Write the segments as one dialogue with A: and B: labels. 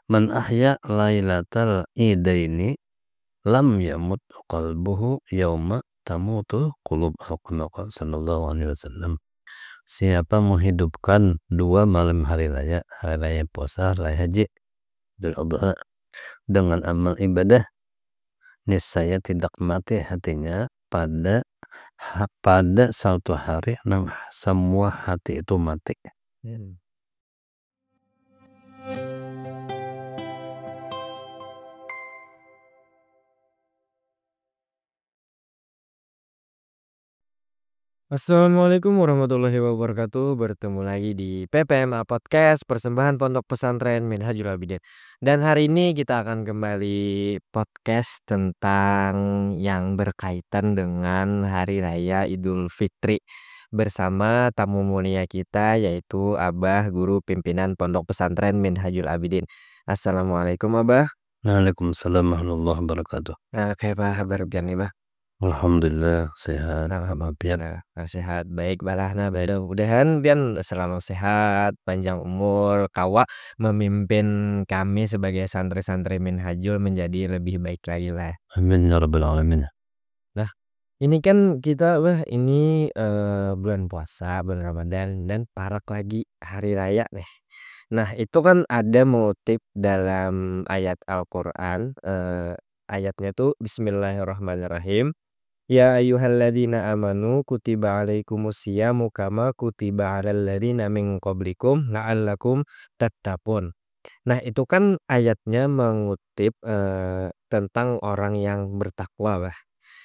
A: Man ahya lailatal idaini lam yamut qalbuhu yauma tamutul qulub sallallahu alaihi wasallam. Siapa menghidupkan dua malam hari raya puasa, hari raya haji, Idul Adha dengan amal ibadah, niscaya tidak mati hatinya pada suatu hari nang semua hati itu mati.
B: Assalamualaikum warahmatullahi wabarakatuh. Bertemu lagi di PPMA Podcast Persembahan Pondok Pesantren Minhajul Abidin. Dan hari ini kita akan kembali podcast tentang yang berkaitan dengan Hari Raya Idul Fitri bersama tamu mulia kita yaitu Abah Guru Pimpinan Pondok Pesantren Minhajul Abidin. Assalamualaikum Abah.
A: Waalaikumsalam warahmatullahi wabarakatuh.
B: Kayak kabar nih Bah?
A: Alhamdulillah sehat.
B: Alhamdulillah sehat baik balahna mudah-mudahan pian selalu sehat panjang umur kawa memimpin kami sebagai santri-santri Minhajul menjadi lebih baik lagi lah.
A: Amin ya rabbal alamin.
B: Nah ini kan kita ini bulan puasa bulan Ramadan dan parak lagi hari raya nih. Nah itu kan ada motif dalam ayat Al-Qur'an, ayatnya tuh Bismillahirrahmanirrahim. Ya ayyuhalladzina amanu kutiba alaikumusyamu kama kutiba alal ladzina min qablikum la'allakum tattaqun. Nah, itu kan ayatnya mengutip tentang orang yang bertakwa, Bah.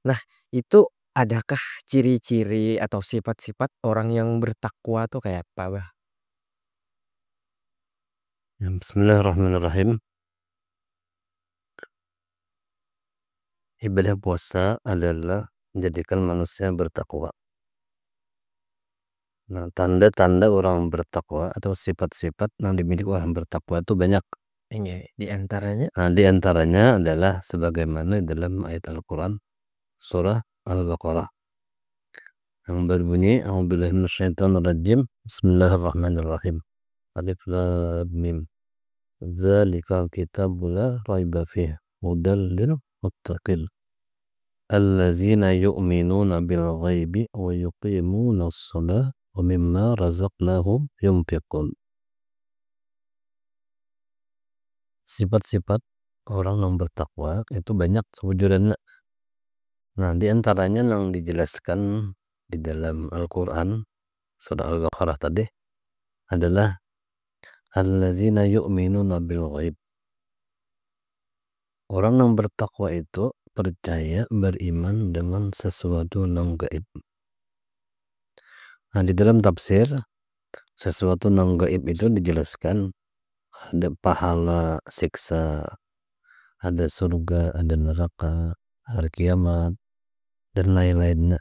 B: Nah, itu adakah ciri-ciri atau sifat-sifat orang yang bertakwa tuh kayak apa, Bah?
A: Bismillahirrahmanirrahim. Ibadah puasa adalah menjadikan manusia bertakwa. Nah, tanda-tanda orang bertakwa atau sifat-sifat yang dimiliki orang bertakwa itu banyak.
B: Di antaranya
A: Nah, di antaranya adalah sebagaimana dalam ayat Al-Quran surah Al-Baqarah yang berbunyi A'udzubillahi minasyaitonirrajim. Bismillahirrahmanirrahim. Alif lam mim. Dzalikal kitabu la raiba fihi hudal lil muttaqin. Allazina yu'minuna bil ghaibi wa yuqimuna as-salah wa mimma razaqnahum yunfiqun. Sifat-sifat orang yang bertakwa itu banyak sewujudannya. Nah, di antaranya yang dijelaskan di dalam Al-Quran surah Al-Baqarah tadi adalah allazina yu'minuna bil ghaib. Orang yang bertakwa itu percaya beriman dengan sesuatu yang gaib. Nah, di dalam tafsir sesuatu yang gaib itu dijelaskan ada pahala, siksa, ada surga, ada neraka, hari kiamat, dan lain-lainnya.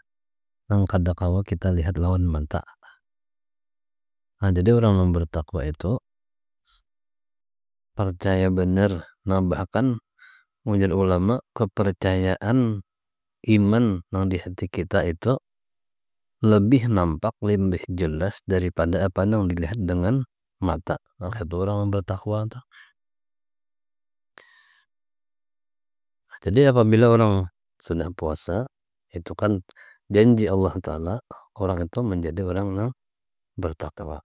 A: Yang kadang-kala kita lihat lawan mata. Nah, jadi orang yang bertakwa itu percaya benar. Nah, bahkan menurut ulama kepercayaan iman yang di hati kita itu lebih nampak, lebih jelas daripada apa yang dilihat dengan mata. Nah, itu orang yang bertakwa tuh. Jadi apabila orang sudah puasa itu kan janji Allah Ta'ala orang itu menjadi orang yang bertakwa.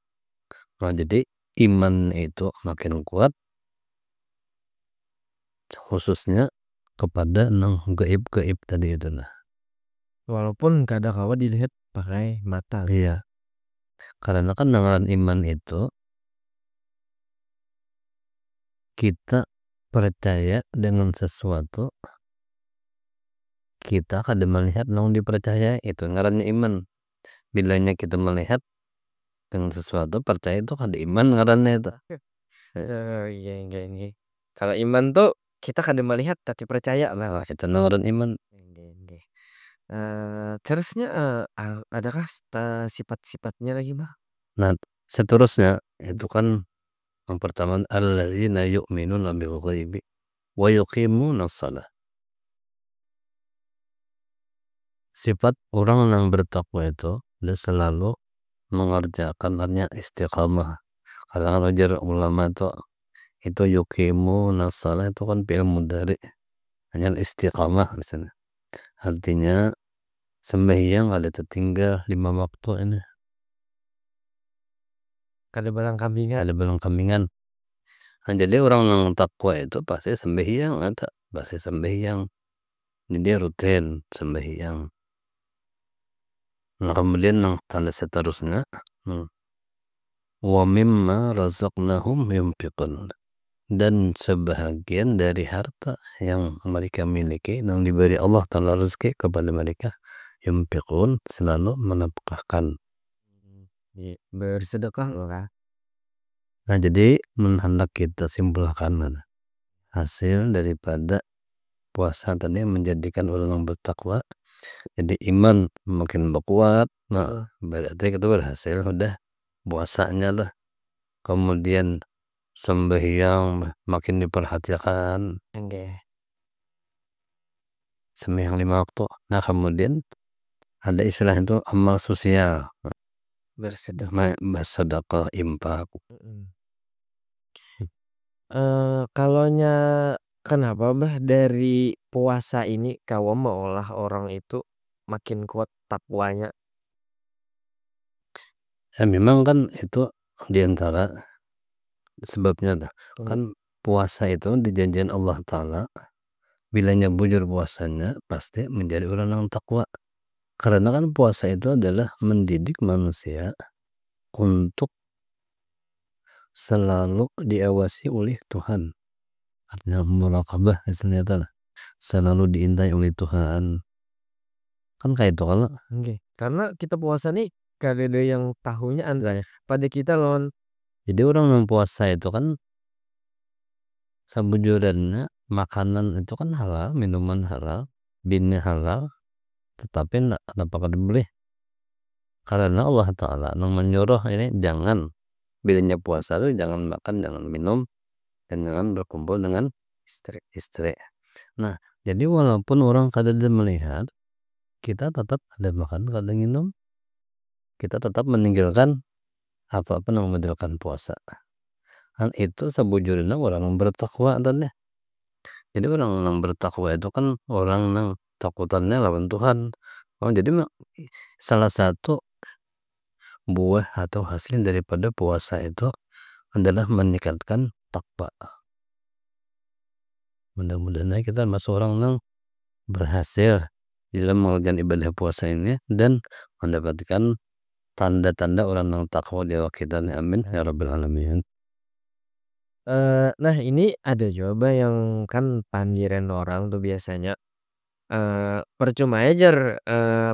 A: Nah, jadi iman itu makin kuat khususnya kepada nang gaib-gaib tadi itu nah.
B: walaupun kadang-kala dilihat pakai mata.
A: Iya. Karena kan dengan iman itu kita percaya dengan sesuatu kita kadang melihat nang dipercaya itu ngarannya iman. Bilanya kita melihat dengan sesuatu percaya itu kan iman ngarannya itu.
B: Iya ini. Kalau iman tuh kita kadang melihat tapi percaya lah.
A: Itu ngaran iman.
B: Terusnya adakah sifat-sifatnya lagi Bah?
A: Nah, seterusnya itu kan yang pertama alladzina yu'minuna bil ghaibi wa yuqimuna shalah. Sifat orang yang bertakwa itu dia selalu mengerjakan artinya istiqamah. Karena ajar ulama itu Itu yuqimuna shalah itu kan fi'il mudhari. Hanya istiqamah misalnya. Artinya sembahyang ada tertinggal 5 waktu ini.
B: Kada balang kambingan.
A: Ada belang kambingan. Nah, jadi orang yang takwa itu pasti sembahyang ada, pasti sembahyang. Jadi rutin sembahyang. Nah, kemudian yang tanda seterusnya, wa mimma razaqnahum yunfiqun. Dan sebahagian dari harta yang mereka miliki yang diberi Allah Ta'ala rezeki kepada mereka, yunfiqun selalu menafkahkan.
B: Bersedekah loh kah?
A: Nah, jadi hendak kita simpulkan hasil daripada puasa tadi menjadikan orang yang bertakwa. Jadi iman makin berkuat. Nah, berarti itu berhasil udah puasanya lah. Kemudian sembahyang makin diperhatikan. Sembahyang 5 waktu. Nah, kemudian ada istilah itu amal sosial. Bersedekah, infak.
B: Kalaunya kenapa bah dari puasa ini kau meolah orang itu makin kuat takwanya?
A: Ya memang kan itu diantara sebabnya dah. Kan puasa itu dijanjikan Allah Ta'ala. Bilanya bujur puasanya pasti menjadi orang yang takwa. Karena kan puasa itu adalah mendidik manusia untuk selalu diawasi oleh Tuhan. Artinya muraqabah istilahnya itu lah. Selalu diintai oleh Tuhan. Kan kayak itu kalau.
B: Karena kita puasa nih kada ada yang tahunya antara pada kita lawan.
A: Jadi orang yang puasa itu kan sebujurannya makanan itu kan halal, minuman halal, binnya halal, tetapi enggak apakah dibeli? Karena Allah Ta'ala yang menyuruh ini jangan bilanya puasa itu jangan makan, jangan minum, dan jangan berkumpul dengan istri. Nah, jadi walaupun orang kadang melihat kita tetap ada makan, kada minum, kita tetap meninggalkan apa-apa yang meninggalkan puasa. Dan itu sebujurnya orang yang bertakwa tadi. Jadi orang yang bertakwa itu kan orang yang takutannya lawan Tuhan. Oh, jadi salah satu buah atau hasil daripada puasa itu adalah meningkatkan takwa. Mudah-mudahan kita masuk orang yang berhasil di dalam mengerjakan ibadah puasa ini dan mendapatkan tanda-tanda orang yang takwa di awal kita. Amin ya rabbal alamin.
B: Nah ini ada juga yang kan pandiran orang tuh biasanya percuma aja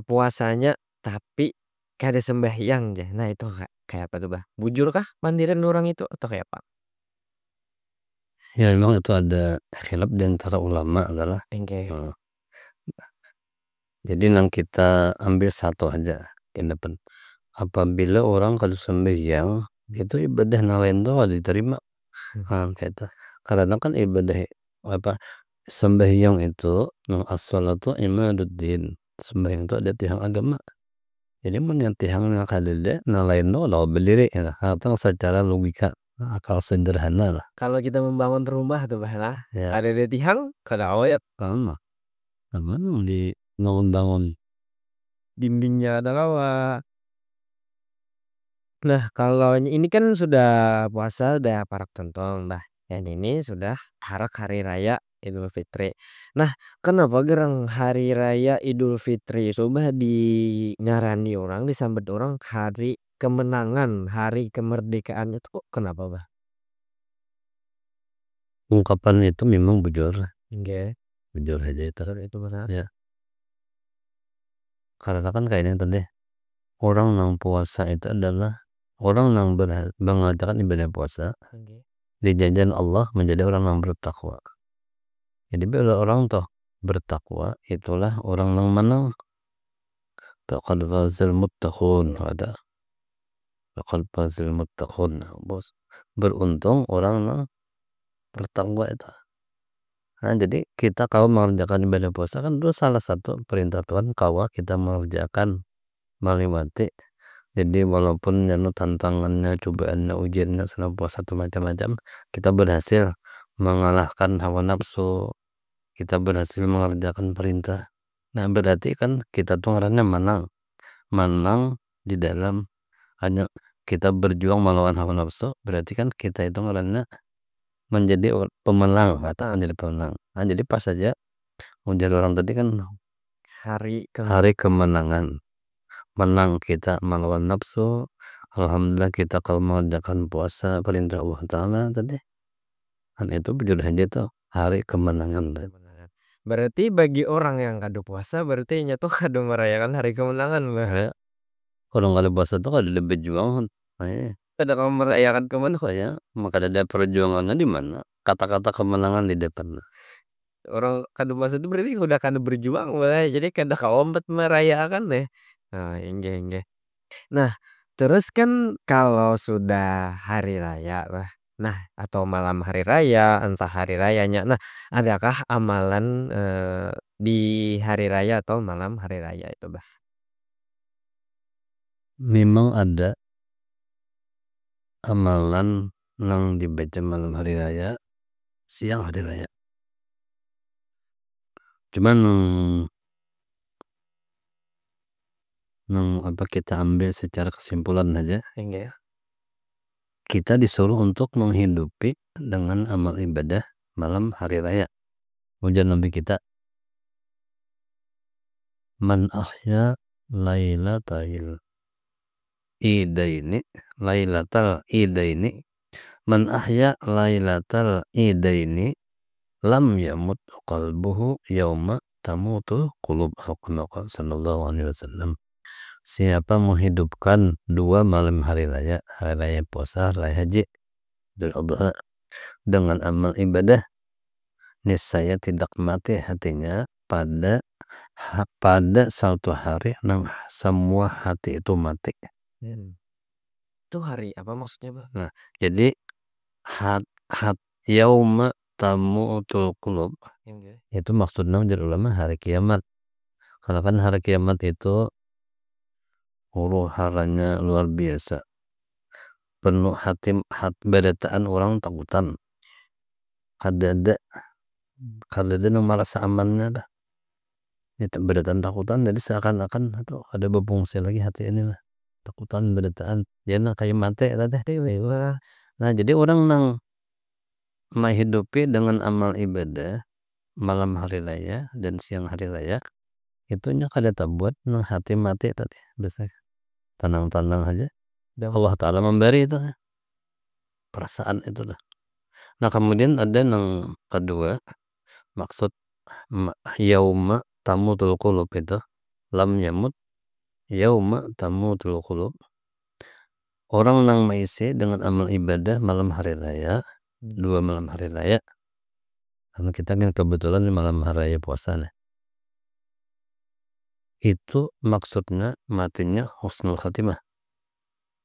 B: puasanya tapi kada sembahyang aja. Nah itu kayak apa tuh bah? Bujur kah pandiran orang itu atau kayak apa?
A: Ya memang itu ada khilaf di antara ulama adalah jadi yang kita ambil satu aja pendapat. Apabila orang kalau sembahyang itu ibadah yang lain tuh diterima. Gitu. Karena kan ibadah apa sembahyang itu as-shalatu imaduddin. Sembahyang itu ada tiang agama. Jadi yang tiang yang kadede yang lain tuh lo berdiri ya. Atau secara logika akal sederhana lah.
B: Kalau kita membangun rumah tuh bah lah,
A: Ya.
B: ada di tiang kada awet.
A: Sama. Sama di bangun
B: Dindingnya ada lawa. Nah kalau ini kan sudah puasa udah parak tontong bah. Yang ini sudah harak hari raya Idul Fitri. Nah kenapa gerang hari raya Idul Fitri itu bah dingarani orang disambut orang hari kemenangan, hari kemerdekaan itu kok kenapa bah?
A: ungkapan itu memang bujur. Bujur aja itu.
B: Itu benar.
A: Ya. Karena kan kayaknya tadi orang yang puasa itu adalah orang yang mengerjakan ibadah puasa dijanjikan Allah menjadi orang yang bertakwa. Jadi bila orang toh bertakwa itulah orang yang menang. Faqad fazal muttaqun ada. Faqad fazal muttaqun. Bos beruntung orang yang bertakwa itu. Nah, jadi kita kalau mengerjakan ibadah puasa kan itu salah satu perintah Tuhan kalau kita mengerjakan melewati Jadi walaupun anu tantangannya, cobaannya, ujiannya selama puasa itu macam-macam, kita berhasil mengalahkan hawa nafsu, kita berhasil mengerjakan perintah. Nah berarti kan kita tuh ngarannya menang, menang di dalam hanya kita berjuang melawan hawa nafsu, berarti kan kita itu ngarannya menjadi pemenang atau menjadi pemenang. Nah jadi pas saja ujar orang tadi kan
B: Hari
A: hari kemenangan, menang kita melawan nafsu. Alhamdulillah kita kalau mengerjakan puasa perintah Allah Ta'ala tadi, kan itu jujur aja tuh hari kemenangan.
B: kemenangan. Berarti bagi orang yang kado puasa berarti nya tuh kado merayakan hari kemenangan, Bah.
A: Ya, orang kalau puasa tuh kalau lebih berjuang, kada kamu merayakan kemenangan ya, maka ada perjuangannya di mana? Kata-kata kemenangan di depan.
B: Orang kado puasa itu berarti udah kado berjuang, Bah. Jadi kada kaompet merayakan deh. Oh, inggih inggih. Nah, terus kan kalau sudah hari raya, Bah. Nah, atau malam hari raya, entah hari rayanya. Nah, adakah amalan di hari raya atau malam hari raya itu, Bah?
A: Memang ada amalan yang dibaca malam hari raya, siang hari raya. Cuman apa kita ambil secara kesimpulan aja,
B: Inggih.
A: kita disuruh untuk menghidupi dengan amal ibadah malam hari raya. Ujar Nabi kita, man ahya lailatal idaini, lailatal idaini, man ahya lailatal idaini lam yamut qalbuhu yauma tamutul qulub, sallallahu alaihi wasallam. Siapa menghidupkan dua malam hari raya puasa, hari raya haji, Idul Adha, dengan amal ibadah, niscaya tidak mati hatinya pada suatu hari nang semua hati itu mati.
B: Itu hari apa maksudnya, Bah?
A: Nah, jadi hat yauma tamutul qulub
B: Inggih.
A: itu maksudnya menurut ulama hari kiamat. Karena kan hari kiamat itu huru haranya luar biasa, penuh hati beritaan orang takutan, kadada yang merasa amannya dah itu beritaan takutan, jadi seakan-akan itu ada berfungsi lagi hati ini lah, takutan beritaan ya nah kayak mati tadi. Nah jadi orang nang menghidupi dengan amal ibadah malam hari raya dan siang hari raya itunya kada buat nang hati mati tadi, bisa tenang-tenang aja, Allah Ta'ala memberi itu perasaan itu lah. Nah kemudian ada yang kedua, maksud yauma tamutul qulub itu lam yamut yauma tamutul qulub, orang yang mengisi dengan amal ibadah malam hari raya, dua malam hari raya, karena kita kan kebetulan di malam hari raya puasa nih, itu maksudnya matinya husnul khatimah.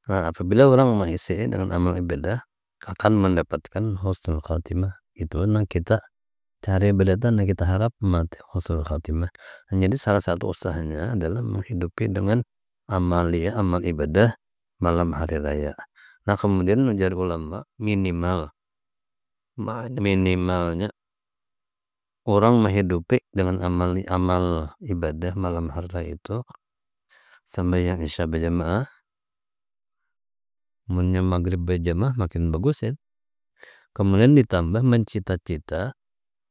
A: Nah apabila orang mengisi dengan amal ibadah akan mendapatkan husnul khatimah, itu yang kita cari berdatan dan kita harap mati husnul khatimah. Jadi salah satu usahanya adalah menghidupi dengan amal ibadah malam hari raya. Nah kemudian menjadi ulama minimalnya orang menghidupi dengan amal ibadah malam hari raya itu sampai yang isya berjamaah, punya maghrib berjamaah makin bagus ya. Kemudian ditambah mencita-cita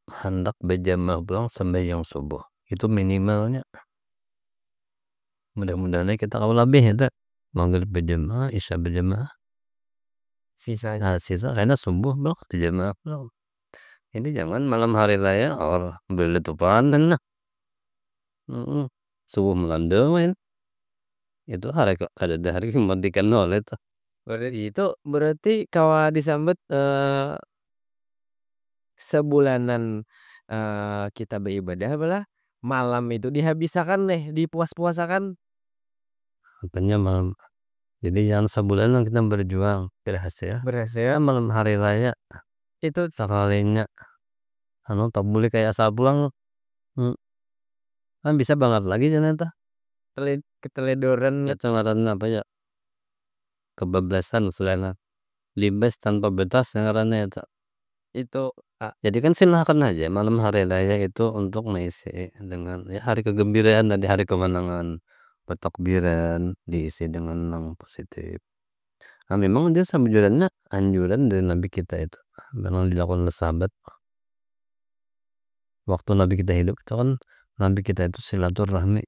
A: hendak berjamaah pulang sampai yang subuh, itu minimalnya. Mudah-mudahan kita kalau lebih itu maghrib berjamaah, isya berjamaah,
B: Sisanya.
A: sisa karena subuh belum berjamaah belum. Ini jangan malam hari raya orang berletupan lah. Subuh melanda main itu hari kada ada hari kemerdekaan oleh itu.
B: Berarti itu berarti kalau disambut sebulanan kita beribadah belah malam itu dihabisakan deh, dipuas-puasakan.
A: Makanya malam, jadi yang sebulan lah kita berjuang berhasil.
B: Berhasil
A: Malam hari raya
B: itu
A: sekalinya tak boleh kayak asal pulang. Kan bisa banget lagi ternyata.
B: keteledoran
A: Itu ngaran apa ya? kebablasan sulena libas tanpa batas ngaranna eta.
B: Itu,
A: Jadi kan silahkan aja malam hari raya itu untuk mengisi dengan ya hari kegembiraan dan di hari kemenangan, bertakbiran, diisi dengan yang positif. Nah, memang dia anjurannya anjuran dari Nabi kita itu memang dilakukan oleh sahabat. Waktu Nabi kita hidup itu kan Nabi kita itu silaturahmi.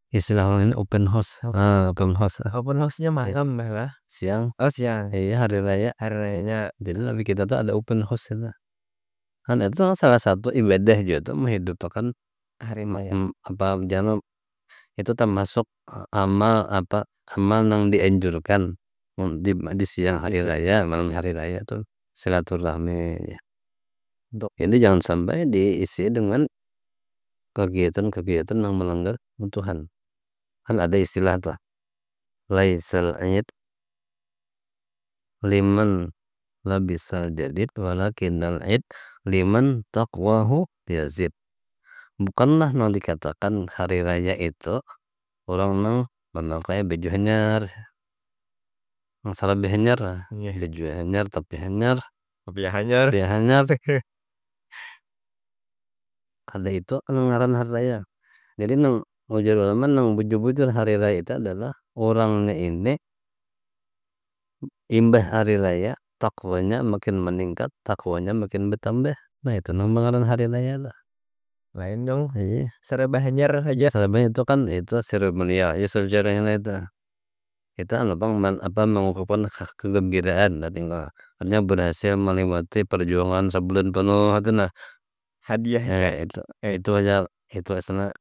A: Istilah ini open house. Open house.
B: open house-nya malam malah.
A: Siang.
B: Oh, siang.
A: Iya hari raya.
B: Hari rayanya
A: Jadi Nabi kita tuh ada open house itu. Kan itu salah satu ibadah juga tuh menghidupkan
B: hari raya.
A: apa jangan itu termasuk amal apa amal yang dianjurkan di siang hari raya, malam hari raya tuh silaturahmi. Ini jangan sampai diisi dengan kegiatan-kegiatan yang melanggar Tuhan. Kan ada istilah tuh laisal id liman labisal jadid walakinnal id liman taqwahu yazid. Bukanlah yang dikatakan hari raya itu orang nang memakai baju hanyar, masalah baju hanyar, baju hanyar tapi hanyar,
B: Hanyar.
A: tapi hanyar ada itu ngaran hari raya. Jadi nang ujar ulama nang bujur-bujur hari raya itu adalah orangnya ini imbah hari raya takwanya makin meningkat, takwanya makin bertambah. Nah itu nang ngaran hari raya lah.
B: Lain dong.
A: Iya.
B: Serba hanyar aja.
A: Serba itu kan itu seremonial, ya sejarahnya itu. Itu apa mengungkapkan kegembiraan dan artinya berhasil melewati perjuangan sebulan penuh itu nah.
B: Hadiahnya.
A: Itu aja itu istilah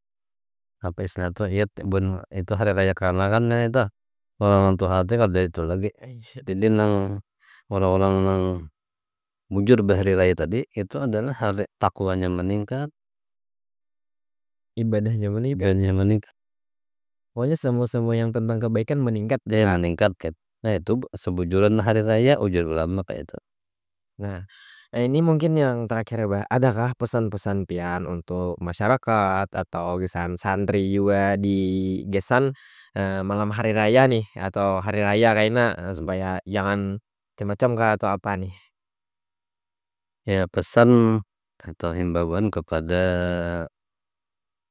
A: apa istilah itu ya itu hari raya karena kan itu orang tua hati kan dari itu lagi. Jadi nang orang-orang nang mujur bahari raya tadi itu adalah hari takwanya meningkat,
B: Ibadahnya meningkat. Pokoknya semua yang tentang kebaikan meningkat.
A: Dia meningkat kan. Nah itu sebujuran hari raya ujar ulama kayak itu.
B: Nah, ini mungkin yang terakhir ya, Bah. Adakah pesan-pesan pian untuk masyarakat atau gesan santri juga di gesan malam hari raya nih atau hari raya kayaknya supaya jangan macam-macam kah atau apa nih?
A: Ya pesan atau himbauan kepada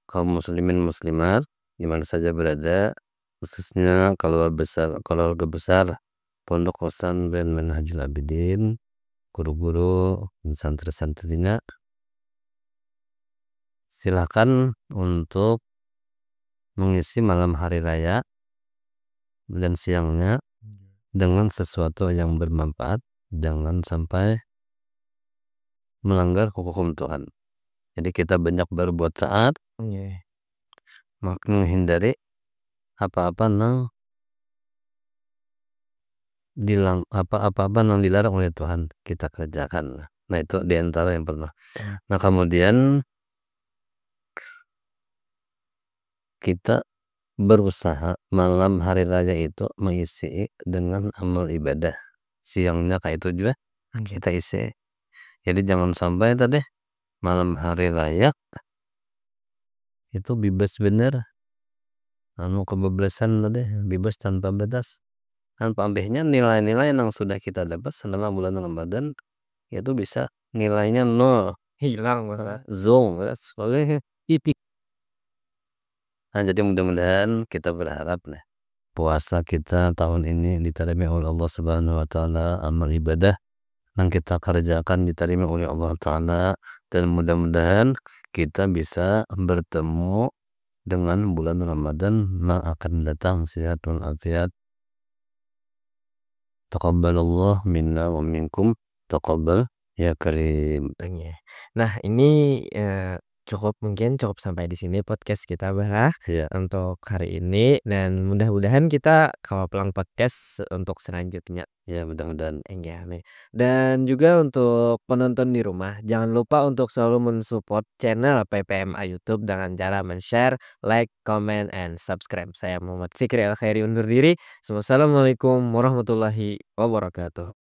A: kaum muslimin muslimat di mana saja berada, khususnya keluarga besar Pondok Pesantren Minhajul Abidin, guru-guru dan santri-santrinya, silakan untuk mengisi malam hari raya dan siangnya dengan sesuatu yang bermanfaat, jangan sampai melanggar hukum Tuhan. Jadi kita banyak berbuat taat, menghindari apa-apa yang dilarang oleh Tuhan kita kerjakan. Nah itu diantara yang pernah. Nah kemudian kita berusaha malam hari raya itu mengisi dengan amal ibadah. Siangnya kayak itu juga kita isi. Jadi jangan sampai tadi malam hari raya itu bebas bener. Kebablasan tadi bebas tanpa batas. Tanpa ambehnya nilai-nilai yang sudah kita dapat selama bulan Ramadan itu bisa nilainya 0,
B: Hilang malah.
A: zong sebagainya. Nah jadi mudah-mudahan kita berharap lah puasa kita tahun ini diterima oleh Allah Subhanahu wa taala, amal ibadah yang kita kerjakan diterima oleh Allah taala, dan mudah-mudahan kita bisa bertemu dengan bulan Ramadan yang akan datang sehat walafiat. Taqabbalallah minna wa minkum taqabbal ya karim.
B: Nah, ini mungkin cukup sampai di sini podcast kita, Bah,
A: Ya.
B: untuk hari ini dan mudah-mudahan kita kawal pelang podcast untuk selanjutnya.
A: Ya mudah-mudahan.
B: Dan juga untuk penonton di rumah, jangan lupa untuk selalu mensupport channel PPMA YouTube dengan cara men-share, like, comment, and subscribe. Saya Muhammad Fikri Al-Khairi undur diri. Wassalamualaikum warahmatullahi wabarakatuh.